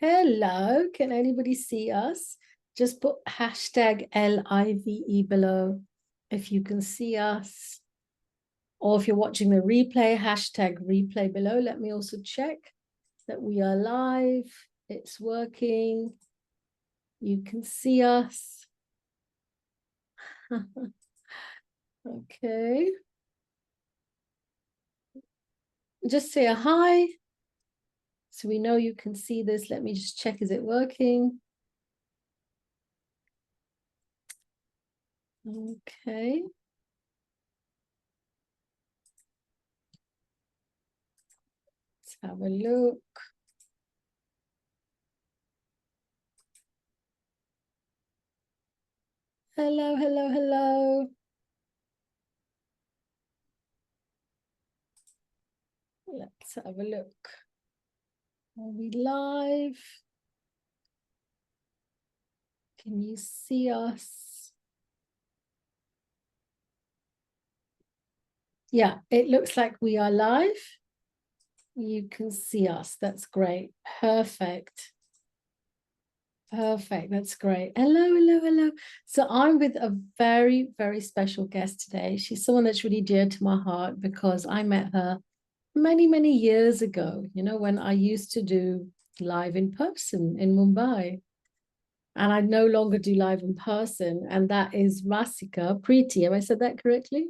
Hello, can anybody see us? Just put hashtag LIVE below if you can see us. Or if you're watching the replay, hashtag replay below. Let me also check that we are live. It's working. You can see us. Okay. Just say a hi. So we know you can see this. Let me just check, is it working? Okay. Let's have a look. Hello, hello, hello. Let's have a look. Are we live? Can you see us? Yeah, it looks like we are live. You can see us. That's great. Perfect. Perfect. That's great. Hello, hello, hello. So I'm with a very, very special guest today. She's someone that's really dear to my heart because I met her many, many years ago, when I used to do live in person in Mumbai. And I no longer do live in person. And that is Rasikaapriti. Have I said that correctly?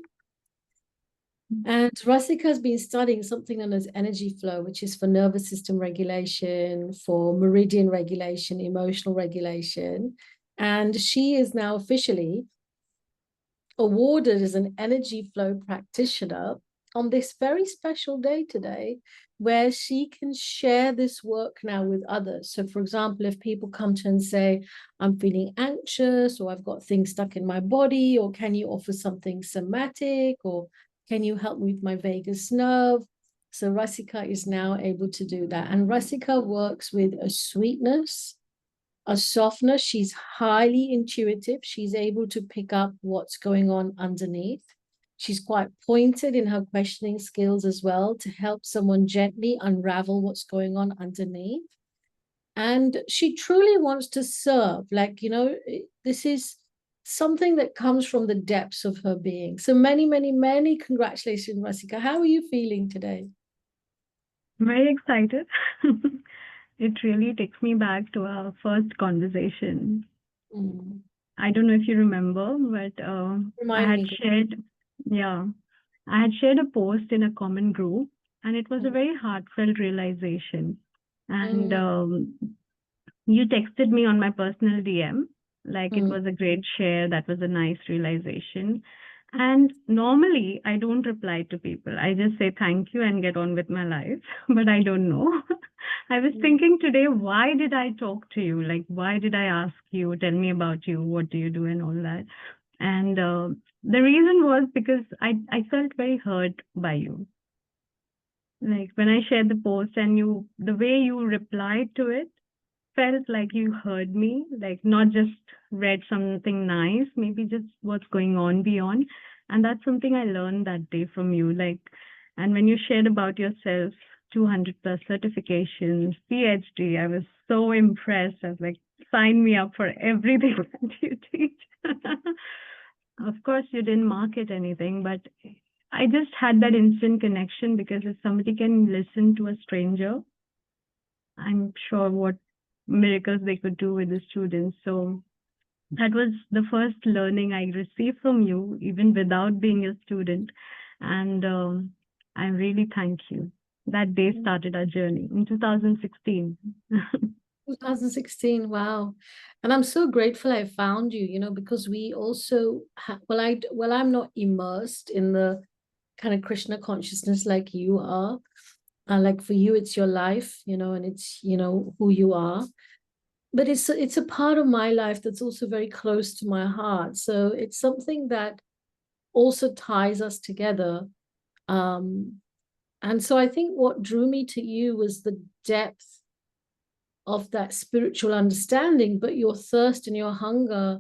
And Rasika has been studying something known as energy flow, which is for nervous system regulation, for meridian regulation, emotional regulation. And she is now officially awarded as an energy flow practitioner on this very special day today, where she can share this work now with others. So, for example, if people come to her and say, I'm feeling anxious, or I've got things stuck in my body, or can you offer something somatic, or can you help me with my vagus nerve? So Rasika is now able to do that. And Rasika works with a sweetness, a softness. She's highly intuitive. She's able to pick up what's going on underneath. She's quite pointed in her questioning skills as well to help someone gently unravel what's going on underneath. And she truly wants to serve. This is something that comes from the depths of her being. So many, many, many congratulations, Rasika. How are you feeling today? Very excited. It really takes me back to our first conversation. I don't know if you remember, but I had shared a post in a common group, and it was a very heartfelt realization. And you texted me on my personal DM, like it was a great share. That was a nice realization. And normally I don't reply to people. I just say thank you and get on with my life. But I don't know. I was thinking today, why did I talk to you? Like, why did I ask you, tell me about you, what do you do, and all that? And the reason was because I felt very hurt by you. Like when I shared the post and the way you replied to it, felt like you heard me, like not just read something nice, maybe just what's going on beyond. And that's something I learned that day from you. And when you shared about yourself, 200 plus certifications, PhD, I was so impressed. I was like, sign me up for everything that you teach. Of course, you didn't market anything, but I just had that instant connection because if somebody can listen to a stranger, I'm sure what miracles they could do with the students. So that was the first learning I received from you, even without being a student. And I really thank you. That day started our journey in 2016. 2016, wow. And I'm so grateful I found you, because we also I'm not immersed in the kind of Krishna consciousness like you are. Like for you, it's your life, and it's, who you are. But it's a part of my life that's also very close to my heart. So it's something that also ties us together. And so I think what drew me to you was the depth of that spiritual understanding, but your thirst and your hunger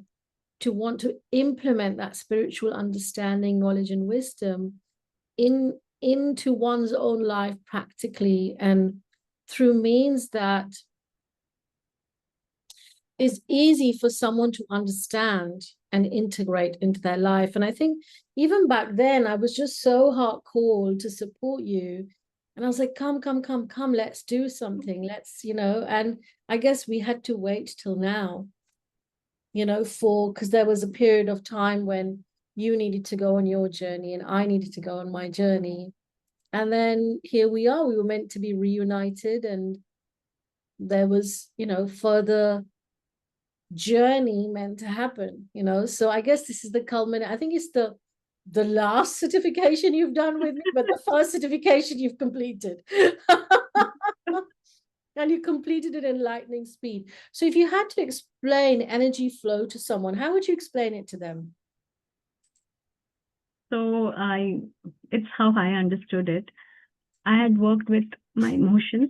to want to implement that spiritual understanding, knowledge, and wisdom into one's own life practically, and through means that is easy for someone to understand and integrate into their life. And I think even back then, I was just so hardcore to support you. And I was like, come, come, come, come, let's do something. Let's, and I guess we had to wait till now, because there was a period of time when you needed to go on your journey and I needed to go on my journey. And then here we are, we were meant to be reunited, and there was, further journey meant to happen, so I guess this is the culminate. I think it's the last certification you've done with me, but the first certification you've completed. And you completed it in lightning speed. So if you had to explain energy flow to someone, how would you explain it to them? So it's how I understood it. I had worked with my emotions.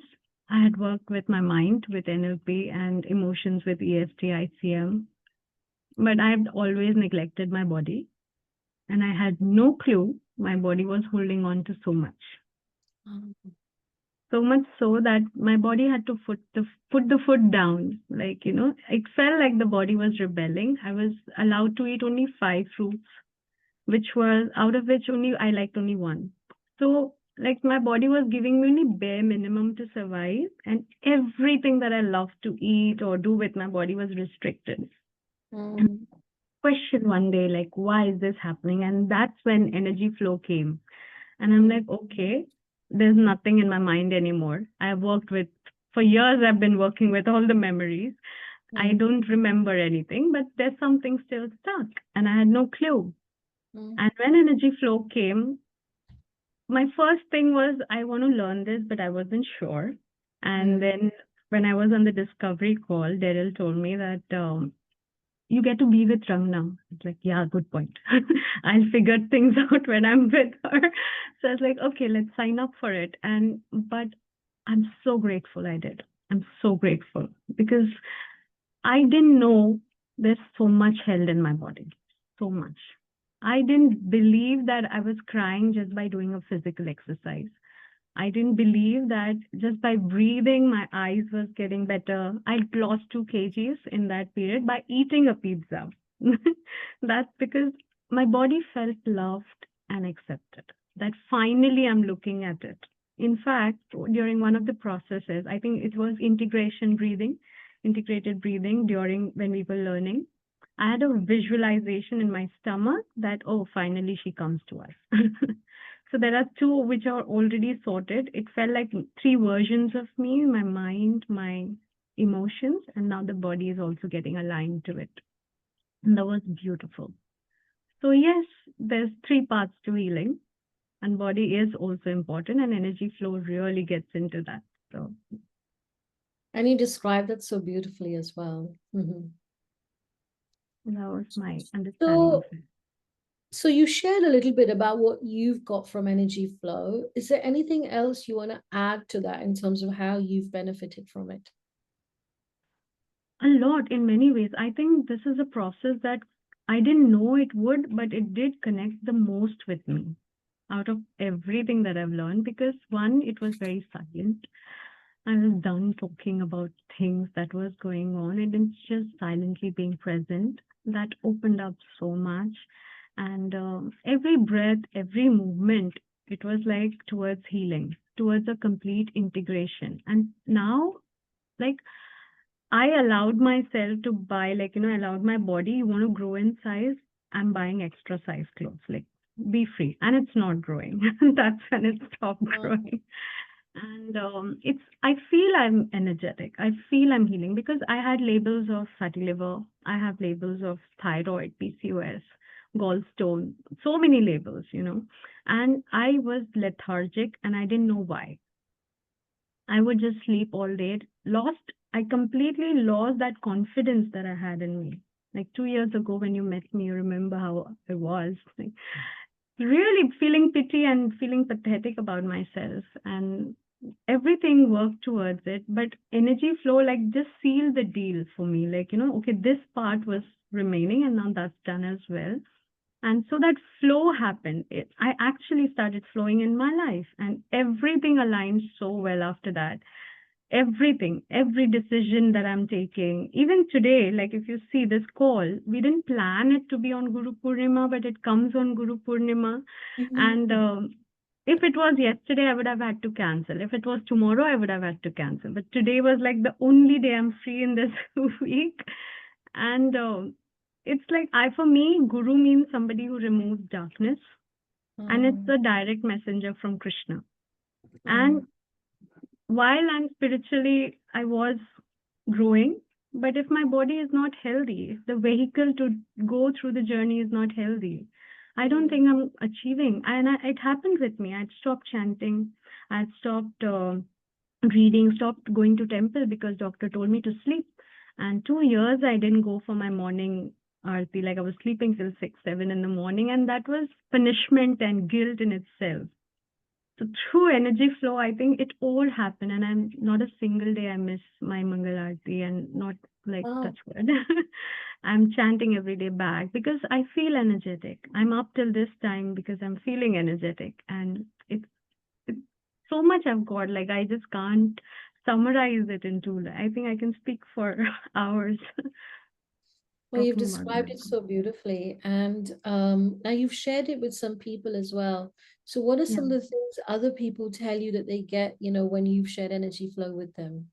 I had worked with my mind with NLP and emotions with EFT, ICM. But I had always neglected my body. And I had no clue my body was holding on to so much. So much so that my body had to put the foot down. Like, it felt like the body was rebelling. I was allowed to eat only 5 fruits, which was out of which only I liked only one. So like my body was giving me only bare minimum to survive, and everything that I loved to eat or do with my body was restricted. And question one day, like, why is this happening? And that's when energy flow came. And I'm like, okay, there's nothing in my mind anymore. For years, I've been working with all the memories. I don't remember anything, but there's something still stuck. And I had no clue. And when energy flow came, my first thing was, I want to learn this, but I wasn't sure. And then when I was on the discovery call, Daryl told me that you get to be with Rangana. It's like, yeah, good point. I'll figure things out when I'm with her. So I was like, okay, let's sign up for it. But I'm so grateful I did. I'm so grateful because I didn't know there's so much held in my body. So much. I didn't believe that I was crying just by doing a physical exercise. I didn't believe that just by breathing, my eyes was getting better. I lost 2 kgs in that period by eating a pizza. That's because my body felt loved and accepted. That finally I'm looking at it. In fact, during one of the processes, I think it was integrated breathing during when we were learning. I had a visualization in my stomach that, oh, finally she comes to us. So there are 2 which are already sorted. It felt like 3 versions of me, my mind, my emotions, and now the body is also getting aligned to it. And that was beautiful. So yes, there's 3 parts to healing, and body is also important, and energy flow really gets into that. So, and you described that so beautifully as well. That was my understanding of it. So you shared a little bit about what you've got from energy flow. Is there anything else you want to add to that in terms of how you've benefited from it? A lot in many ways. I think this is a process that I didn't know it would, but it did connect the most with me out of everything that I've learned because one, it was very silent. I was done talking about things that was going on and it's just silently being present. That opened up so much. And every breath, every movement, it was like towards healing, towards a complete integration. And now, like, I allowed myself to buy, like, I allowed my body, you want to grow in size, I'm buying extra size clothes, like, be free. And it's not growing. That's when it stopped growing. And I feel I'm energetic. I feel I'm healing because I had labels of fatty liver. I have labels of thyroid, PCOS, gallstone, so many labels. And I was lethargic and I didn't know why. I would just sleep all day. I completely lost that confidence that I had in me. Like 2 years ago when you met me, you remember how I was. Like, really feeling pity and feeling pathetic about myself. And everything worked towards it. But energy flow, like, just sealed the deal for me. Like, okay, this part was remaining and now that's done as well. And so that flow happened. I actually started flowing in my life and everything aligned so well after that. everything, every decision that I'm taking. Even today, like if you see this call, we didn't plan it to be on Guru Purnima, but it comes on Guru Purnima. And if it was yesterday, I would have had to cancel. If it was tomorrow, I would have had to cancel. But today was like the only day I'm free in this week. And it's like, for me, Guru means somebody who removes darkness. And it's a direct messenger from Krishna. And while I'm spiritually, I was growing, but if my body is not healthy, if the vehicle to go through the journey is not healthy, I don't think I'm achieving. And it happened with me. I'd stopped chanting. I'd stopped reading, stopped going to temple because doctor told me to sleep. And 2 years I didn't go for my morning aarti. Like I was sleeping till 6, 7 in the morning, and that was punishment and guilt in itself. So through energy flow, I think it all happened, and I'm not a single day I miss my Mangal Aarti, and not like touch wood. I'm chanting every day back because I feel energetic. I'm up till this time because I'm feeling energetic, and it's so much I've got. Like I just can't summarize it into. I think I can speak for hours. Well, you've Talking about described that. it so beautifully. And now you've shared it with some people as well. So what are Yeah. some of the things other people tell you that they get, when you've shared energy flow with them?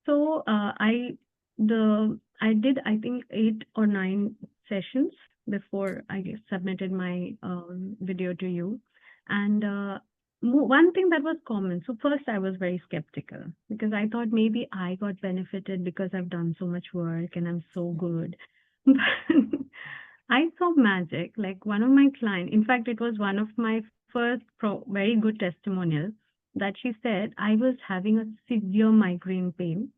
So I did, I think, 8 or 9 sessions before I submitted my video to you. And one thing that was common. So first I was very skeptical because I thought maybe I got benefited because I've done so much work and I'm so good. But I saw magic. Like one of my clients, in fact, it was one of my first very good testimonial that she said I was having a severe migraine pain,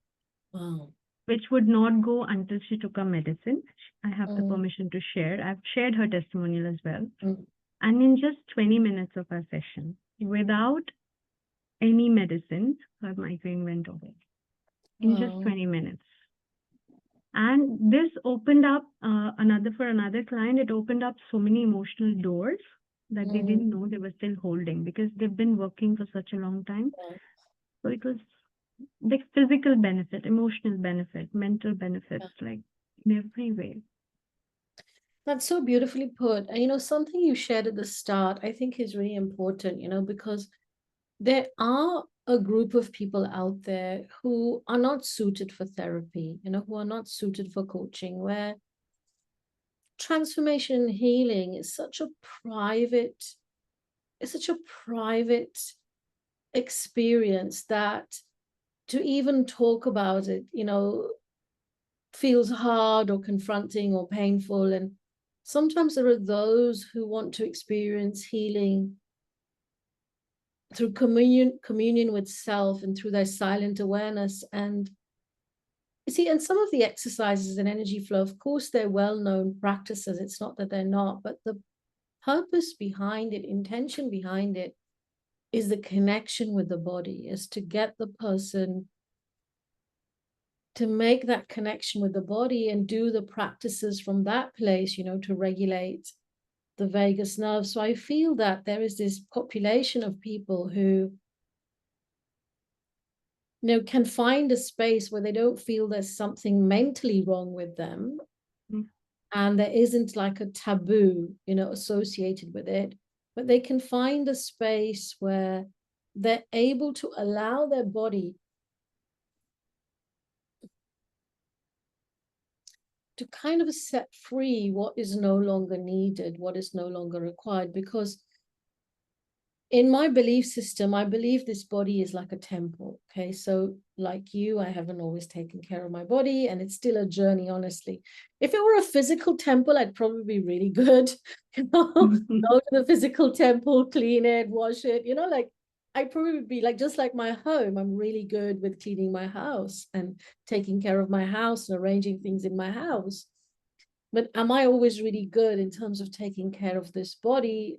Wow. which would not go until she took her medicine. I have the Mm, permission to share. I've shared her testimonial as well. mm, And in just 20 minutes of our session, without any medicine, her migraine went away in just wow. 20 minutes. And this opened up for another client, it opened up so many emotional doors that they Mm, didn't know they were still holding because they've been working for such a long time. yeah, So it was the physical benefit, emotional benefit, mental benefits, yeah. like in every way. That's so beautifully put. And something you shared at the start, I think is really important, because there are a group of people out there who are not suited for therapy, who are not suited for coaching, where transformation and healing is such a private experience that to even talk about it, feels hard or confronting or painful. And sometimes there are those who want to experience healing through communion with self and through their silent awareness. And you see, and some of the exercises in energy flow, of course, they're well-known practices. It's not that they're not, but the purpose behind it, intention behind it, is the connection with the body, is to get the person to make that connection with the body and do the practices from that place, to regulate the vagus nerve. So I feel that there is this population of people who, can find a space where they don't feel there's something mentally wrong with them. Mm. And there isn't like a taboo, associated with it, but they can find a space where they're able to allow their body to kind of set free what is no longer needed, what is no longer required. Because in my belief system, I believe this body is like a temple. Okay. So, like you, I haven't always taken care of my body, and it's still a journey, honestly. If it were a physical temple, I'd probably be really good. Go to the physical temple, clean it, wash it, like I'd probably be like, just like my home, I'm really good with cleaning my house and taking care of my house and arranging things in my house. But am I always really good in terms of taking care of this body?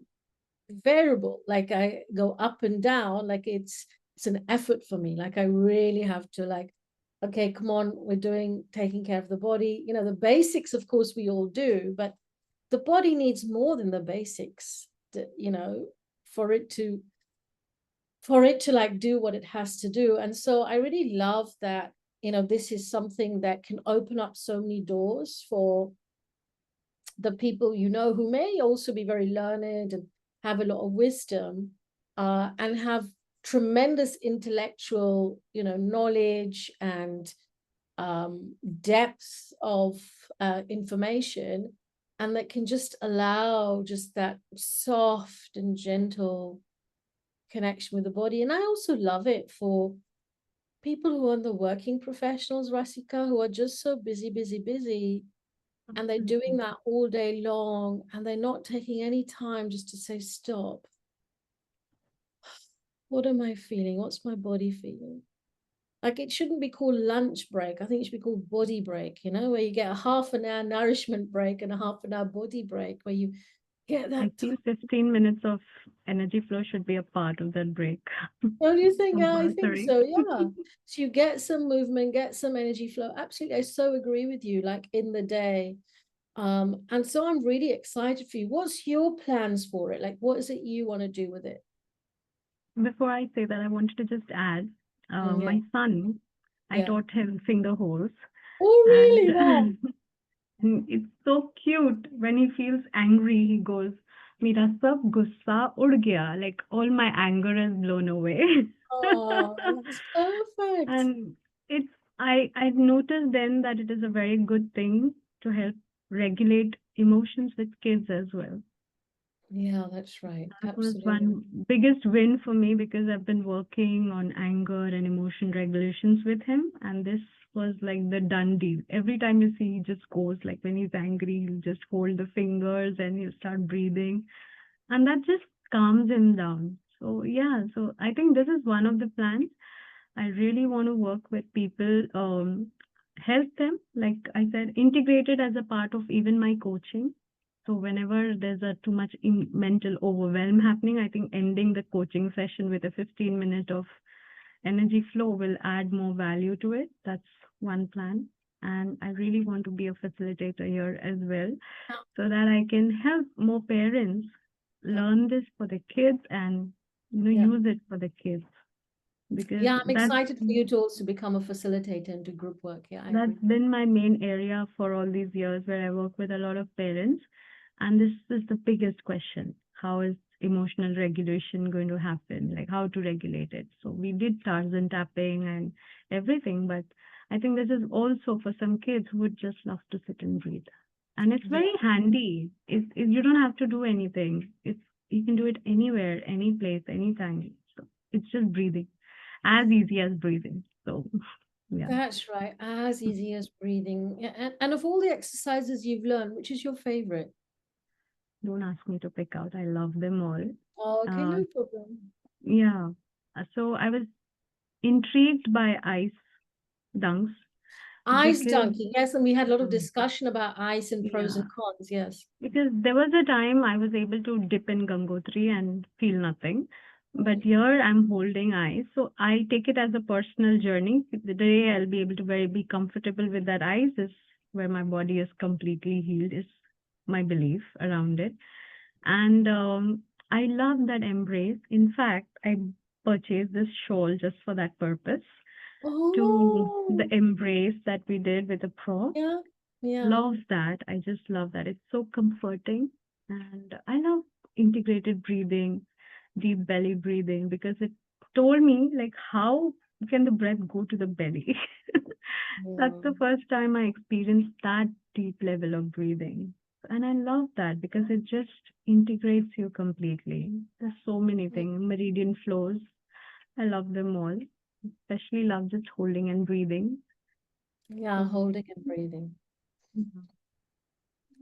Variable. Like I go up and down. Like it's an effort for me. Like I really have to, like, okay, come on, we're taking care of the body. The basics, of course, we all do, but the body needs more than the basics to, for it to for it to like do what it has to do. And so I really love that, this is something that can open up so many doors for the people who may also be very learned and have a lot of wisdom, and have tremendous intellectual knowledge and depth of information, and that can just allow just that soft and gentle connection with the body. And I also love it for people who are the working professionals, Rasika, who are just so busy, busy, busy, and they're doing that all day long, and they're not taking any time just to say, stop. What am I feeling? What's my body feeling? Like, it shouldn't be called lunch break. I think it should be called body break, where you get a half an hour nourishment break and a half an hour body break, where you get that. I feel 15 minutes of energy flow should be a part of that break. Don't you think? Yeah, I think Compulsory. so. Yeah. So you get some movement, get some energy flow. Absolutely. I so agree with you, like in the day. And so I'm really excited for you. What's your plans for it? Like, what is it you want to do with it? Before I say that, I wanted to just add, Yeah. my son, I Yeah. taught him finger holes, Oh, really? Wow. and and it's so cute when he feels angry. He goes, "Mera sab gussa ud gaya," like all my anger is blown away. Oh, that's perfect. And it's I noticed then that it is a very good thing to help regulate emotions with kids as well. Yeah, that's right. That was Absolutely. one biggest win for me because I've been working on anger and emotion regulations with him, and this was like the done deal. Every time you see, he just goes like when he's angry, he'll just hold the fingers and he'll start breathing, and that just calms him down. So yeah, so I think this is one of the plans. I really want to work with people, help them, like I said, integrated as a part of even my coaching. So whenever there's a too much mental overwhelm happening, I think ending the coaching session with a 15-minute of energy flow will add more value to it. That's one plan. And I really want to be a facilitator here as well so that I can help more parents Yeah. learn this for the kids and Yeah. use it for the kids because Yeah, I'm excited for you to also become a facilitator and do group work. Yeah, I that's agree. been my main area for all these years where I work with a lot of parents. And this is the biggest question. How is emotional regulation going to happen? Like how to regulate it. So we did Tarzan tapping and everything, but I think this is also for some kids who would just love to sit and breathe. And it's Yeah. very handy. You don't have to do anything. You can do it anywhere, any place, anytime. So it's just breathing, as easy as breathing. So yeah. That's right. As easy as breathing. Yeah, and of all the exercises you've learned, which is your favorite? Don't ask me to pick out. I love them all. Oh, okay, Uh, no problem. yeah. So I was intrigued by ice dunks Ice because, dunking, yes, and we had a lot of um, discussion about ice and pros and yeah, cons, yes. because there was a time I was able to dip in Gangotri and feel nothing. But Mm. here I'm holding ice. So I take it as a personal journey. The day I'll be able to be comfortable with that ice is where my body is completely healed, is my belief around it. And I love that embrace. In fact, I purchased this shawl just for that purpose to the Oh, embrace that we did with the pro. yeah, yeah. Love that. I just love that. It's so comforting. And I love integrated breathing, deep belly breathing, because it told me like how can the breath go to the belly? That's Yeah. the first time I experienced that deep level of breathing. And I love that because it just integrates you completely. There's so many things, meridian flows. I love them all. Especially love just holding and breathing. Yeah, So, holding and breathing.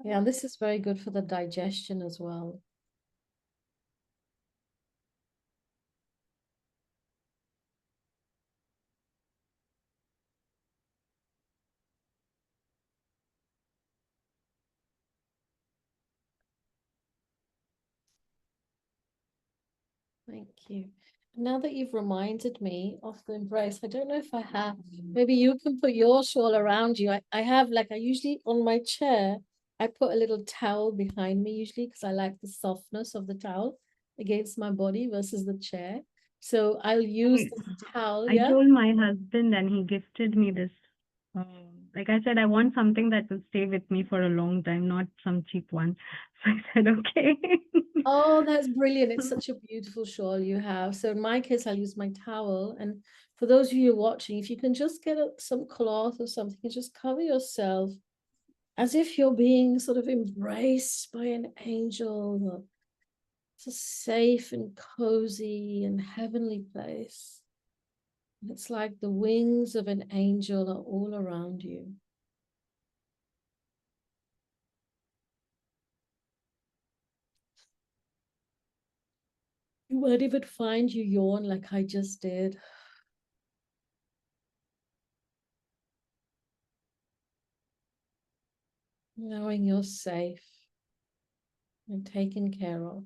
Yeah, this is very good for the digestion as well. Thank you. Now that you've reminded me of the embrace, I don't know if I have. Maybe you can put your shawl around you. I have, like, I usually on my chair, I put a little towel behind me usually because I like the softness of the towel against my body versus the chair. So I'll use this towel. I Yeah. told my husband and he gifted me this. Like I said, I want something that will stay with me for a long time, not some cheap one. So I said, okay. Oh, that's brilliant. It's such a beautiful shawl you have. So in my case, I'll use my towel. And for those of you watching, if you can just get some cloth or something and just cover yourself as if you're being sort of embraced by an angel. It's a safe and cozy and heavenly place. It's like the wings of an angel are all around you. You won't even find you yawn like I just did. Knowing you're safe and taken care of.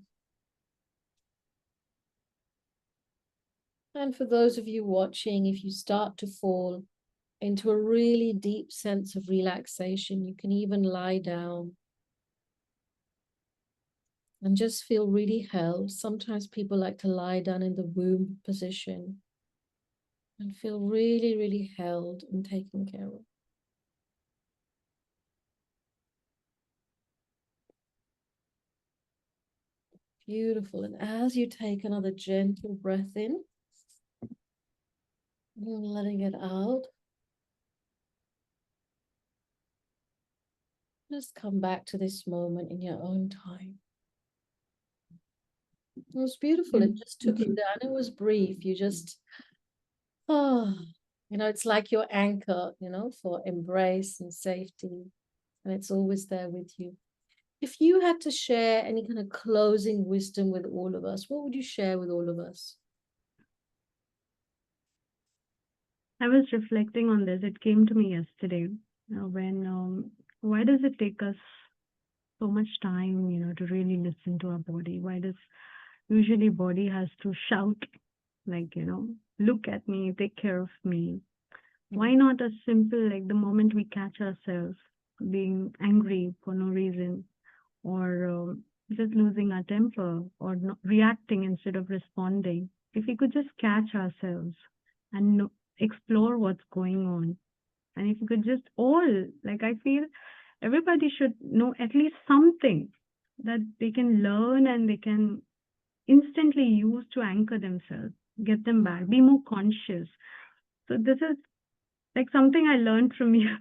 And for those of you watching, if you start to fall into a really deep sense of relaxation, you can even lie down and just feel really held. Sometimes people like to lie down in the womb position and feel really, really held and taken care of. Beautiful. And as you take another gentle breath in, and letting it out, just come back to this moment in your own time. It was beautiful. It just took you down. It was brief. You just, it's like your anchor, for embrace and safety. And it's always there with you. If you had to share any kind of closing wisdom with all of us, what would you share with all of us? I was reflecting on this. It came to me yesterday why does it take us so much time, to really listen to our body? Why does usually body has to shout like, look at me, take care of me? Why not a simple, like the moment we catch ourselves being angry for no reason, or just losing our temper, or not reacting instead of responding? If we could just catch ourselves and explore what's going on, and if we could just all, like I feel everybody should know at least something that they can learn and they can instantly use to anchor themselves, get them back, be more conscious. So this is like something I learned from you.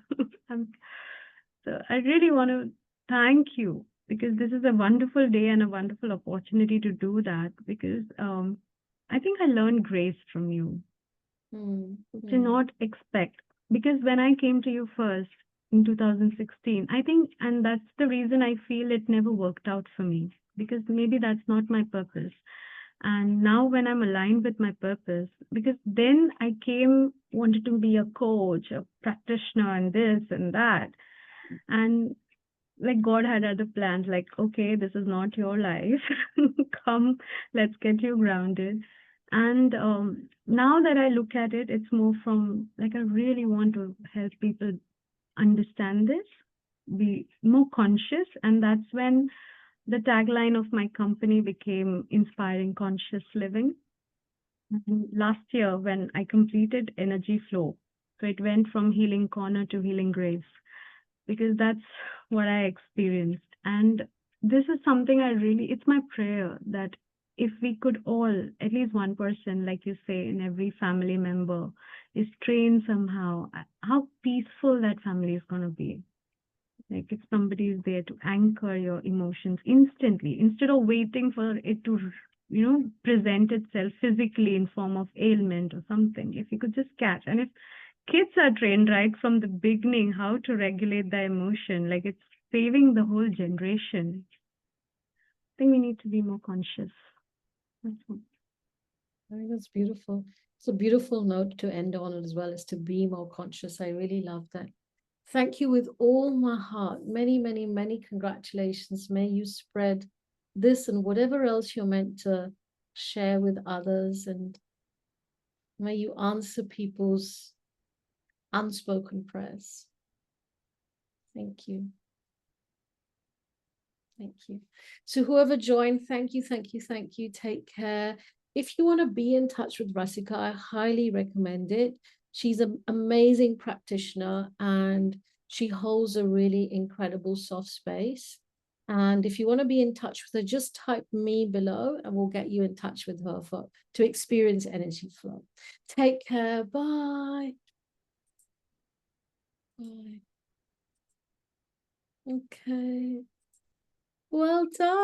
So I really want to thank you, because this is a wonderful day and a wonderful opportunity to do that, because I think I learned grace from you to not expect. Because when I came to you first in 2016, I think, and that's the reason I feel it never worked out for me, because maybe that's not my purpose. And now when I'm aligned with my purpose, because then I wanted to be a coach, a practitioner, and this and that. And like God had other plans, like, okay, this is not your life. Come, let's get you grounded. And now that I look at it, it's more from like, I really want to help people understand this, be more conscious. And that's when the tagline of my company became Inspiring Conscious Living. And last year, when I completed Energy Flow, so it went from Healing Corner to Healing Grace, because that's what I experienced. And this is something it's my prayer that if we could all, at least one person, like you say, in every family member is trained somehow, how peaceful that family is going to be. Like if somebody is there to anchor your emotions instantly, instead of waiting for it to, present itself physically in form of ailment or something. If you could just catch, and if kids are trained right from the beginning how to regulate their emotion, like it's saving the whole generation. I think we need to be more conscious. That's all. I think that's beautiful. It's a beautiful note to end on as well, is to be more conscious. I really love that. Thank you with all my heart. Many, many, many congratulations. May you spread this and whatever else you're meant to share with others. And may you answer people's unspoken prayers. Thank you. Thank you. So whoever joined, thank you, thank you, thank you. Take care. if you want to be in touch with Rasika, I highly recommend it. She's an amazing practitioner and she holds a really incredible soft space. And if you want to be in touch with her, just type me below and we'll get you in touch with her to experience energy flow. Take care. Bye. Bye. Okay. Well done.